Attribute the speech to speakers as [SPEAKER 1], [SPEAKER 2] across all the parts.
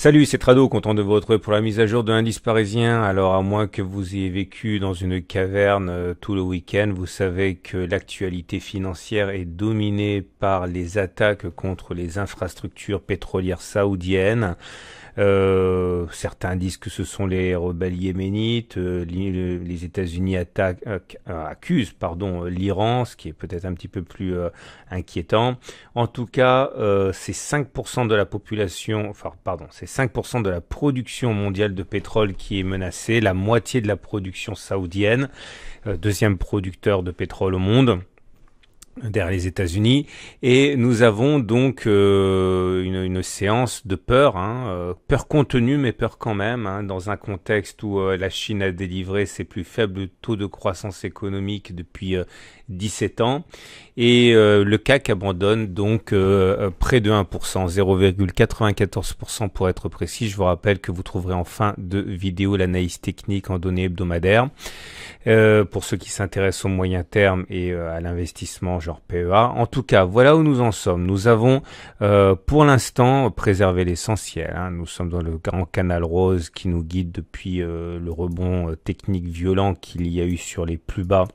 [SPEAKER 1] Salut, c'est Trado, content de vous retrouver pour la mise à jour de l'indice parisien. Alors, à moins que vous ayez vécu dans une caverne tout le week-end, vous savez que l'actualité financière est dominée par les attaques contre les infrastructures pétrolières saoudiennes. Certains disent que ce sont les rebelles yéménites. Les États-Unis accusent l'Iran, ce qui est peut-être un petit peu plus inquiétant. En tout cas, c'est 5% de la population, c'est 5% de la production mondiale de pétrole qui est menacée, la moitié de la production saoudienne, deuxième producteur de pétrole au monde, derrière les États-Unis, et nous avons donc une séance de peur, peur contenue mais peur quand même, dans un contexte où la Chine a délivré ses plus faibles taux de croissance économique depuis 17 ans, et le CAC abandonne donc près de 1%, 0,94% pour être précis. Je vous rappelle que vous trouverez en fin de vidéo l'analyse technique en données hebdomadaires. Pour ceux qui s'intéressent au moyen terme et à l'investissement genre PEA. En tout cas, voilà où nous en sommes. Nous avons pour l'instant préservé l'essentiel. Nous sommes dans le grand canal rose qui nous guide depuis le rebond technique violent qu'il y a eu sur les plus bas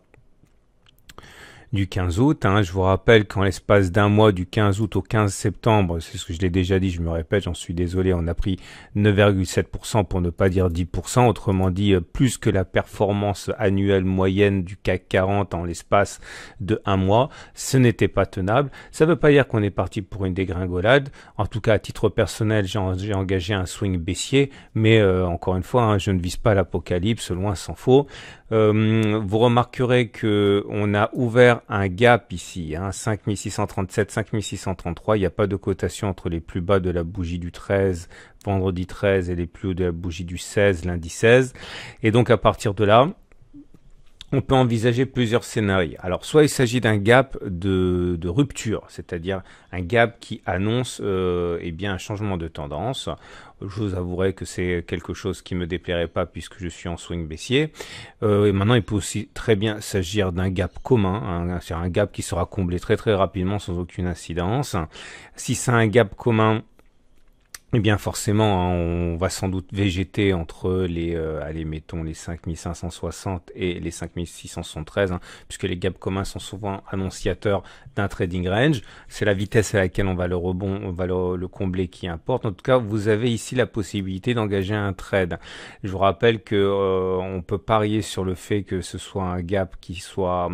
[SPEAKER 1] du 15 août. Je vous rappelle qu'en l'espace d'un mois, du 15 août au 15 septembre, c'est ce que je l'ai déjà dit, je me répète, j'en suis désolé, on a pris 9,7% pour ne pas dire 10%, autrement dit plus que la performance annuelle moyenne du CAC 40 en l'espace de un mois. Ce n'était pas tenable. Ça ne veut pas dire qu'on est parti pour une dégringolade. En tout cas, à titre personnel, j'ai engagé un swing baissier, mais encore une fois, je ne vise pas l'apocalypse, loin s'en faut. Vous remarquerez que on a ouvert un gap ici, 5637, 5633, il n'y a pas de cotation entre les plus bas de la bougie du 13, vendredi 13, et les plus hauts de la bougie du 16, lundi 16, et donc à partir de là, on peut envisager plusieurs scénarios. Alors, soit il s'agit d'un gap de rupture, c'est-à-dire un gap qui annonce un changement de tendance. Je vous avouerai que c'est quelque chose qui me déplairait pas puisque je suis en swing baissier. Et maintenant, il peut aussi très bien s'agir d'un gap commun, c'est un gap qui sera comblé très très rapidement sans aucune incidence. Si c'est un gap commun, eh bien forcément, on va sans doute végéter entre les 5560 et les 5673, puisque les gaps communs sont souvent annonciateurs d'un trading range. C'est la vitesse à laquelle on va le combler qui importe. En tout cas, vous avez ici la possibilité d'engager un trade. Je vous rappelle que on peut parier sur le fait que ce soit un gap qui soit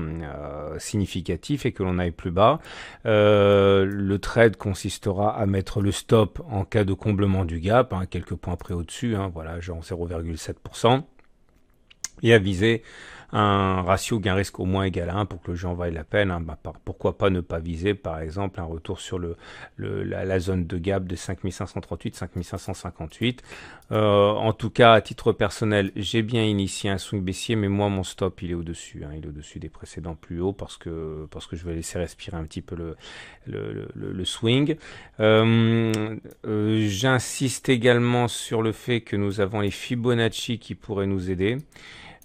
[SPEAKER 1] significatif et que l'on aille plus bas. Le trade consistera à mettre le stop en cas de comblement du gap, quelques points près au-dessus, voilà, genre 0,7%, et à viser un ratio gain-risque au moins égal à 1 pour que le jeu en vaille la peine. Pourquoi pas ne pas viser, par exemple, un retour sur la zone de gap de 5538, 5558. En tout cas, à titre personnel, j'ai bien initié un swing baissier, mais moi, mon stop, il est au-dessus. Il est au-dessus des précédents plus hauts parce que je vais laisser respirer un petit peu le swing. J'insiste également sur le fait que nous avons les Fibonacci qui pourraient nous aider.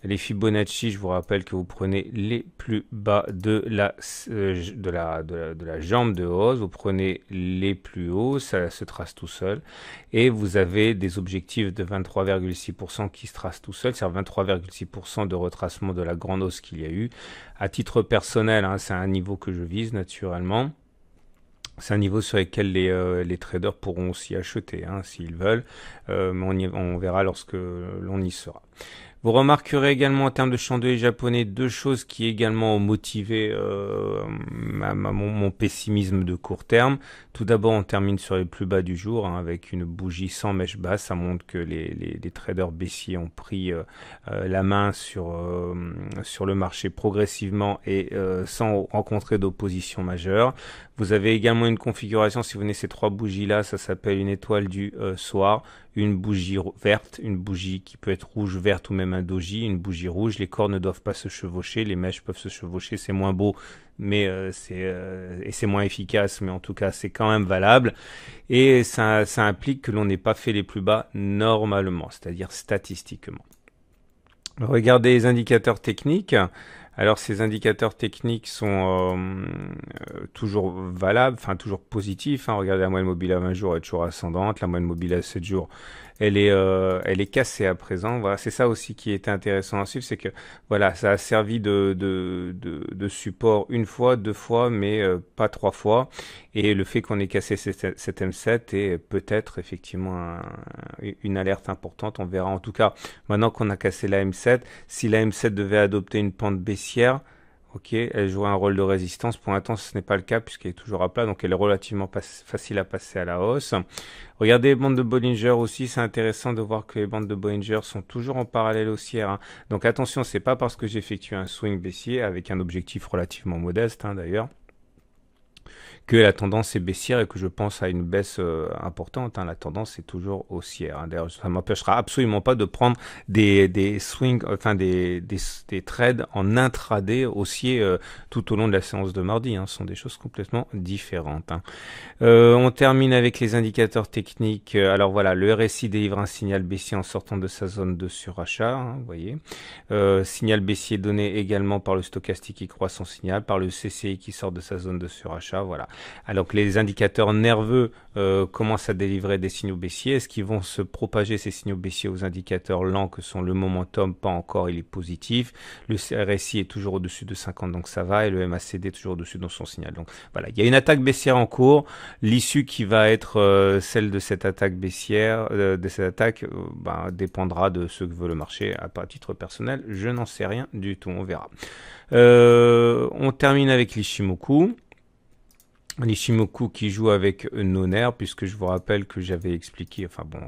[SPEAKER 1] Les Fibonacci, je vous rappelle que vous prenez les plus bas de la jambe de hausse, vous prenez les plus hauts, ça se trace tout seul, et vous avez des objectifs de 23,6% qui se tracent tout seul, c'est-à-dire 23,6% de retracement de la grande hausse qu'il y a eu. À titre personnel, c'est un niveau que je vise naturellement. C'est un niveau sur lequel les traders pourront aussi acheter s'ils veulent, mais on verra lorsque l'on y sera. Vous remarquerez également en termes de chandelier japonais deux choses qui également ont motivé mon pessimisme de court terme. Tout d'abord, on termine sur les plus bas du jour avec une bougie sans mèche basse. Ça montre que les traders baissiers ont pris la main sur le marché progressivement et sans rencontrer d'opposition majeure. Vous avez également une configuration, si vous venez ces trois bougies-là, ça s'appelle une étoile du soir. Une bougie verte, une bougie qui peut être rouge, verte ou même un doji, une bougie rouge. Les corps ne doivent pas se chevaucher, les mèches peuvent se chevaucher, c'est moins beau, mais c'est moins efficace, mais en tout cas c'est quand même valable. Et ça implique que l'on n'ait pas fait les plus bas normalement, c'est-à-dire statistiquement. Regardez les indicateurs techniques. Alors ces indicateurs techniques sont toujours valables, enfin toujours positifs, hein. Regardez, la moyenne mobile à 20 jours est toujours ascendante, la moyenne mobile à 7 jours elle est cassée à présent. Voilà, c'est ça aussi qui était intéressant à suivre, c'est que voilà, ça a servi de support une fois, deux fois, mais pas trois fois. Et le fait qu'on ait cassé cet M7 est peut-être effectivement une alerte importante. On verra en tout cas maintenant qu'on a cassé la M7. Si la M7 devait adopter une pente baissière, ok, elle joue un rôle de résistance. Pour l'instant, ce n'est pas le cas puisqu'elle est toujours à plat, donc elle est relativement facile à passer à la hausse. Regardez les bandes de Bollinger aussi, c'est intéressant de voir que les bandes de Bollinger sont toujours en parallèle haussière, hein. Donc attention, c'est pas parce que j'effectue un swing baissier avec un objectif relativement modeste, hein, d'ailleurs, que la tendance est baissière et que je pense à une baisse importante, hein. La tendance est toujours haussière, hein. D'ailleurs, ça m'empêchera absolument pas de prendre des swings, enfin des trades en intraday haussier tout au long de la séance de mardi, hein. Ce sont des choses complètement différentes, hein. On termine avec les indicateurs techniques. Alors voilà, le RSI délivre un signal baissier en sortant de sa zone de surachat, hein, vous voyez. Signal baissier donné également par le stochastique qui croît son signal, par le CCI qui sort de sa zone de surachat, voilà. Alors que les indicateurs nerveux commencent à délivrer des signaux baissiers. Est-ce qu'ils vont se propager ces signaux baissiers aux indicateurs lents que sont le momentum? Pas encore, il est positif. Le RSI est toujours au-dessus de 50, donc ça va, et le MACD est toujours au-dessus dans son signal. Donc voilà, il y a une attaque baissière en cours. L'issue qui va être celle de cette attaque baissière, dépendra de ce que veut le marché. À titre personnel, je n'en sais rien du tout, on verra. On termine avec l'Ishimoku. L'Ishimoku qui joue avec nos nerfs, puisque je vous rappelle que j'avais expliqué, enfin bon,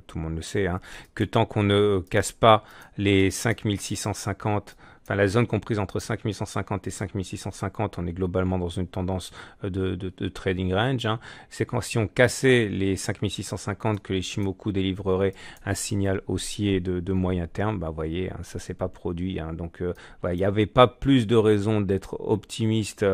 [SPEAKER 1] tout le monde le sait, hein, que tant qu'on ne casse pas les 5650, enfin la zone comprise entre 5150 et 5650, on est globalement dans une tendance de trading range, hein. C'est quand si on cassait les 5650 que les Shimoku délivreraient un signal haussier de moyen terme, bah voyez, hein, ça s'est pas produit, hein. Donc il n'y avait pas plus de raison d'être optimiste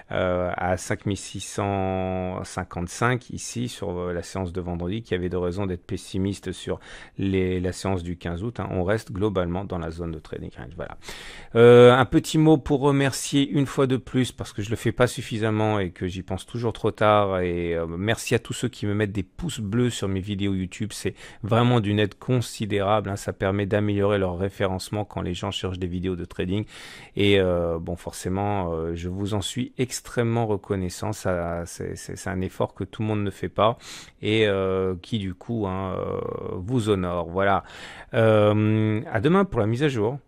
[SPEAKER 1] à 5655 ici sur la séance de vendredi, qu'il y avait de raison d'être pessimiste sur la séance du 15 août, hein. On reste globalement dans la zone de trading range, voilà. Un petit mot pour remercier une fois de plus, parce que je le fais pas suffisamment et que j'y pense toujours trop tard, et merci à tous ceux qui me mettent des pouces bleus sur mes vidéos YouTube, c'est vraiment d'une aide considérable, hein. Ça permet d'améliorer leur référencement quand les gens cherchent des vidéos de trading, et bon forcément je vous en suis extrêmement reconnaissant. C'est un effort que tout le monde ne fait pas, et qui du coup, hein, vous honore, voilà. À demain pour la mise à jour.